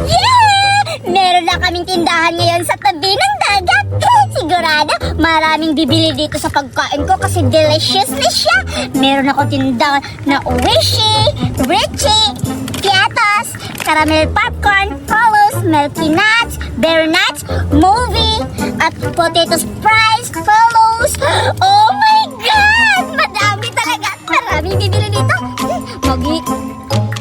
Yeah! Meron na kaming tindahan ngayon sa tabi ng dagat. Sigurado, maraming bibili dito sa pagkain ko kasi deliciously siya. Meron ako tindahan na Oishi, Richie, Kietos, caramel popcorn, Polos, Milky Nuts, Berry Nuts, Movie, at potato fries, Polos. Oh my God! Madami talaga. Maraming bibili dito.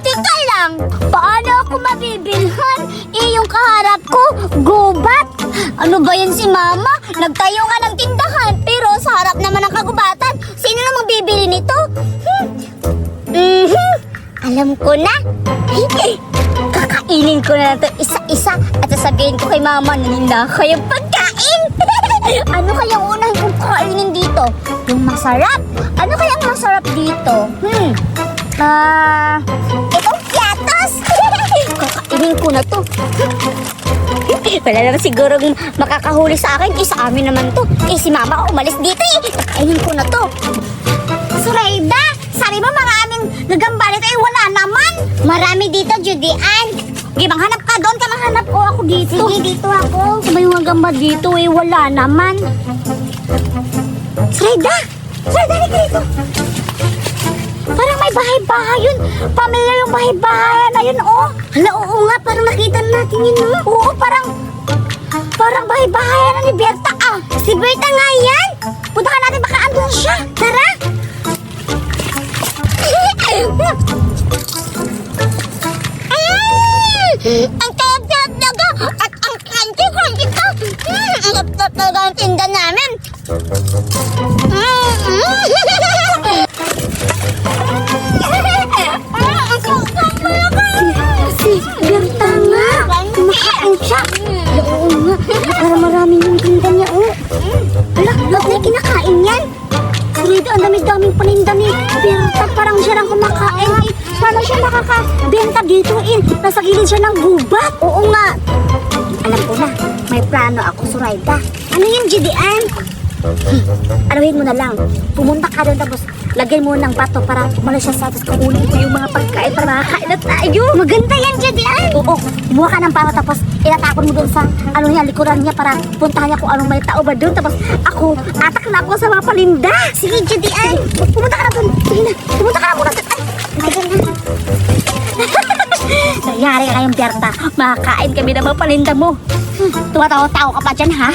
Teka lang, paano ako mabibilhan? Yung kaharap ko, gubat. Ano ba yan si Mama? Nagtayo nga ng tindahan, pero sa harap naman ng kagubatan. Sino namang bibili nito? Alam ko na. Kakainin ko na ito isa-isa at sasabihin ko kay Mama na ninda kayong pagkain. Ano kayang unang kong kainin dito? Yung masarap? Ano kayang masarap dito? Itong piatos. Kakainin ko na to. Wala naman siguro makakahuli sa akin. Sa amin naman to. Si Mama umalis dito Kakainin ko na to. Surayda, sabi mo maraming nagambali tayo. Wala naman. Marami dito, Judy Ann. Sige, manghanap ka doon ka. Manghanap ko ako dito. Sige, dito ako. Sabi yung gamba dito wala naman. Surayda! Surayda, halika dito. Parang may bahay-bahay yun. Pamilya yung bahay-bahay na yun, oh. Hala, oo nga, parang nakita natin yun, oh. Oo, parang bahay-bahay na ni Berta, ah. Si Berta nga yan. Punta ka natin, baka andun siya. Tara. Ang tarap-tarap daga at ang crunchy-crunchy pa. Ang tarap-tarap daga ang tinda namin. Si Berta nga. Kumakain siya. Oo nga. Para maraming yung tinda niya, oh. Ala, lahat na kinakain yan. Surayda, ang dami-daming paninda ni Berta. Parang siya lang kumakain. Paano siya makakabenta dito, Nasa gilid siya ng gubat. Oo nga. Alam ko na. May plano ako, Surayda. Ano yun, Judy Ann? Anuhin mo na lang. Pumunta ka doon tapos lagyan mo ng bato para umalis siya sa atas. Kukunin ko yung mga pagkain para makakain na tayo. Maganda yan, Judy Ann. Oo, kumuha ka ng bato tapos itatapon mo doon sa likuran niya para puntahan niya kung anong may tao ba doon. Tapos ako, atak na ako sa mga palinda. Sige, Judy Ann. Pumunta ka na doon. Sige na, pumunta ka na muna. Ay, ganyan. Nangyari ka kayong Berta. Makakain kami ng mga palinda mo. Tumatawa-tawa ka pa dyan, ha?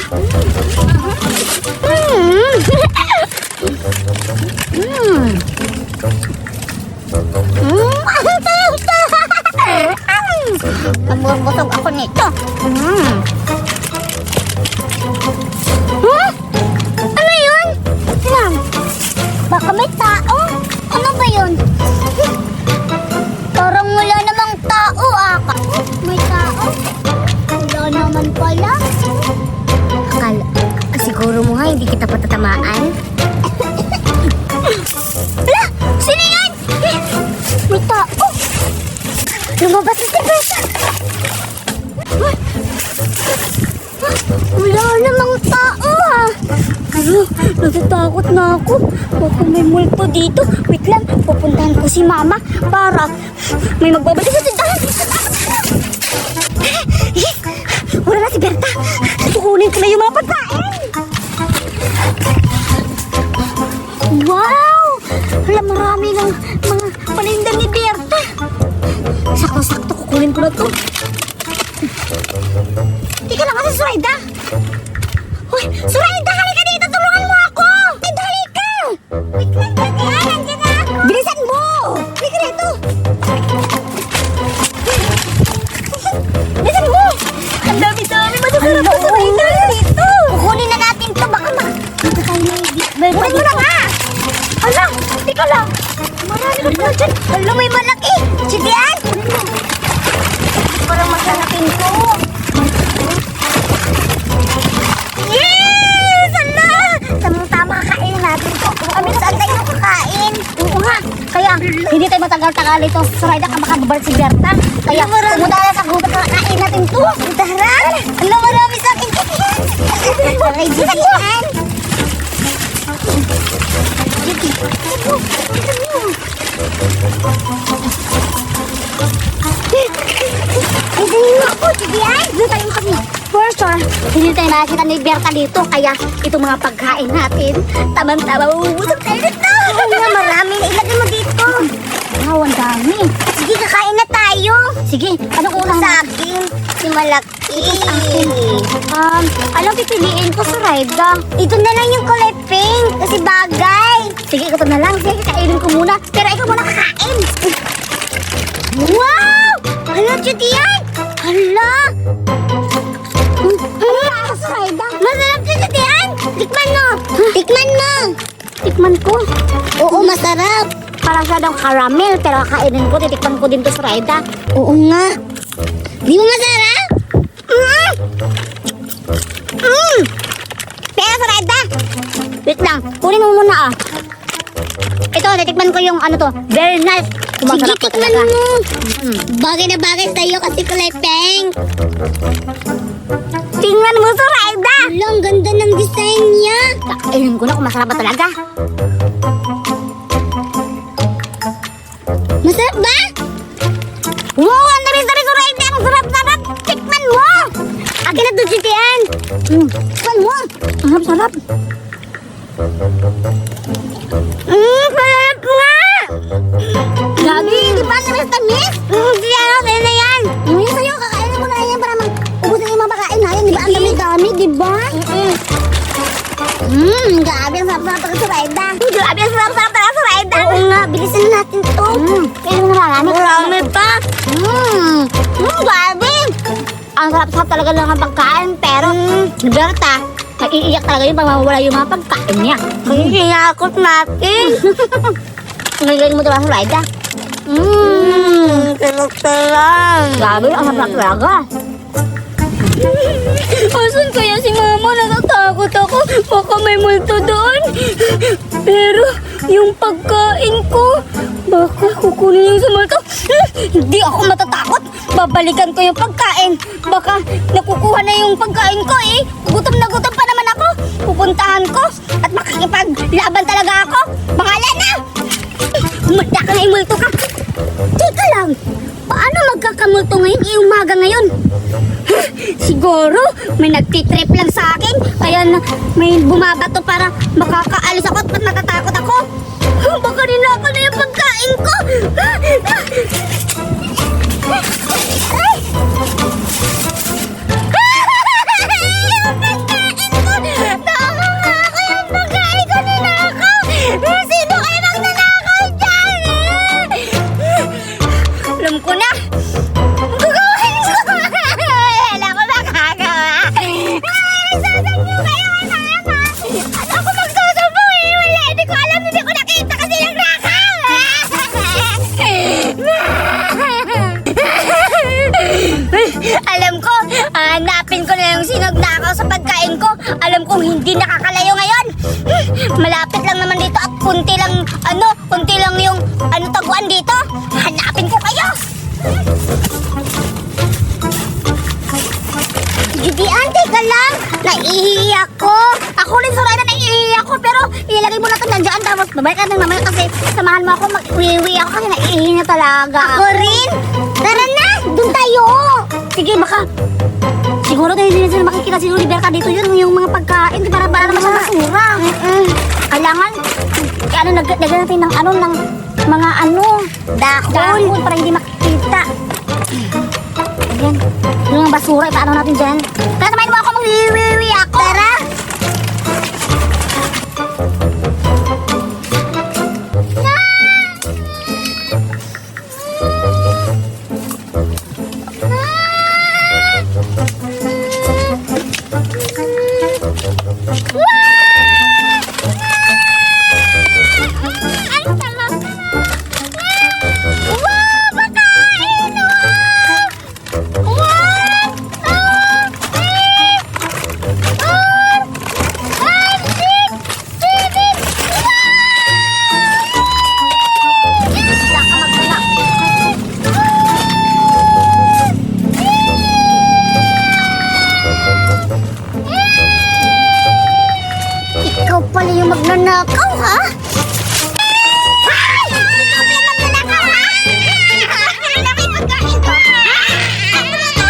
Nabubusog ako nito. Ano yun? Baka may tao. Ano ba yun? Parang wala namang tao, May tao? Wala naman pala. Siguro mo nga hindi kita patatamaan. Wala! Sino yan? May tao! Lumabas na si Berta! Wala namang tao, natatakot na ako. Baka may multo dito. Wait lang, pupuntahan ko si Mama para may magbabalik sa tindahan. Wala na si Berta. Kukunin ko na yung mga pagkain. Wow! Hala, marami ng mga paninda ni Berta. Sakto-sakto, kukunin ko na to. Tika lang kasi, Surayda. Hoy, Surayda, halika dito. Tulungan mo ako. Dito, halika. Wait lang, nandiyan na. Bilisan mo. Halika dito. Bilisan mo. Ang dami-dami. Masasarap na Surayda dito. Kukunin na natin to. Baka makakay na hindi. Kunin mo na nga. Ala, tika lang. Marami na pala dyan. Ala, may malaki. Judy Ann. Parang masalaking to. Yes! Ala! Tamang-tama kakainin natin to. Kami saan tayo kakain? Oo nga. Kaya hindi tayo matagal-tagal ito. Surayda ka makababalik si Berta. Kaya pumunta na sa gubat kakain natin to. Tara! Ala, marami sa akin. Okay, Judy Ann. Judy. Naku, sige yan. Doon tayo kami. For sure, hindi tayo makakita ni Berta dito. Kaya itong mga pagkain natin, tamang-tama, uubusog tayo dito. Oo nga, marami. Ilagay mo dito. Wow, ang dami. Sige, kakain na tayo. Sige, anong ulam? Sa akin, si Malaki. Ito sa akin. Alam, pipiliin ko sa Raida. Ito na lang yung kulay pink kasi bagay. Sige, ito na lang. Sige, kainin ko muna. Pero ikaw muna kakain. Wow! Ano, cute yan? Hala! Ano sa Raida? Masarap cute yan! Tikman mo! Tikman mo! Tikman ko? Oo, masarap. Parang siya daw caramel, pero kakainin ko, titikman ko din to sa Raida. Oo nga. Di mo masarap? Pero sa Raida, wait lang, kunin mo muna ah. Ito, titikman ko yung ano to, very nice. Sige, tikman mo. Bagay na bagay sa'yo kasi kulay pink. Tingnan mo sa Raida. Ang ganda ng design niya. Kakainin ko na kung masarap ba talaga. Masarap ba? Wow, ang dami-dami ko Raida. Ang sarap-sarap. Tikman mo. Akin na doon yan. Tikman mo. Ang sarap. Sarap nga. Gabi, di ba tamis-tamis? Hindi ano, sa'yo na yan. Yung sa'yo, kakainin mo na yan para ubusin yung mga pakain natin. Di ba? Ang dami-dami, di ba? Grabe, ang sarap-sarap talaga sa Raida. Grabe, ang sarap-sarap talaga sa Raida. Oo nga, bilisan na natin to. Kaya mo marami. Marami pa. Grabe. Ang sarap-sarap talaga lang ang pagkain. Pero, Berta, maiiyak talaga yung pag mawawala yung mga pagkain niya. Hinakot natin. Ngayon mo talaga sa Raida. Sarap-sarap. Grabe, ang sarap talaga. Asan kaya si Mama? Natatakot ako. Baka may multo doon. Pero yung pagkain ko, baka kukunin yung sa multo. Hindi ako matatakot. Babalikan ko yung pagkain. Baka nakukuha na yung pagkain ko eh. Gutom na gutom pa naman ako. Pupuntahan ko at makikipaglaban talaga ako. Bahala na! Umulta ka na, imulto ka. Teka lang. Paano magkakamulto ngayon? Umaga ngayon. Siguro may nagtitrip lang sa akin. Kaya may bumabato para makakaalis ako at natatakot ako. Baka ninakaw na yung pagkain ko. Ay! Tama nga ako yung pagkain ko ninakaw. Sino kayo magnanakaw dyan? Alam ko na. Gagawin ko. Wala ko makagawa. Sasabihin kayo mama. Ano ako magsasabaw eh? Wala. Hindi ko alam. Hindi ko nakita kasi nagnakaw. Alam ko, hanapin ko na yung sinagnakaw sa pagkain ko. Alam kong hindi nakakalayo ngayon. Malapit lang naman dito at kunti lang yung taguan dito. Hanapin ko kayo. Gidian, teka lang. Naiiyak ko. Ako rin sa Raida, naiiyak ko. Pero ilagay mo na ito nandiyan. Tapos babalik ka ng mamaya kasi samahan mo ako. Mag-uwi ako kasi naiiyak na talaga. Ako rin. Tara na. Doon tayo. Sige, baka. Siguro dahil hindi na sila makikita si Berta dito yun. Yung mga pagkain. Para naman sa basura. Kailangan. Lagyan natin ng ng mga dahon. Para hindi makikita. Ayan. Yung mga basura, ipaano natin dyan. Kaya samayin mo ako, mag-wiwi ako. Tara! Ikaw pala yung magnanakaw, ha? Ay! Ikaw pala magnanakaw, ha? Ano na may pagkain ko, ha? Ano na to?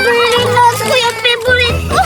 Berlinos ko yung favorite ko.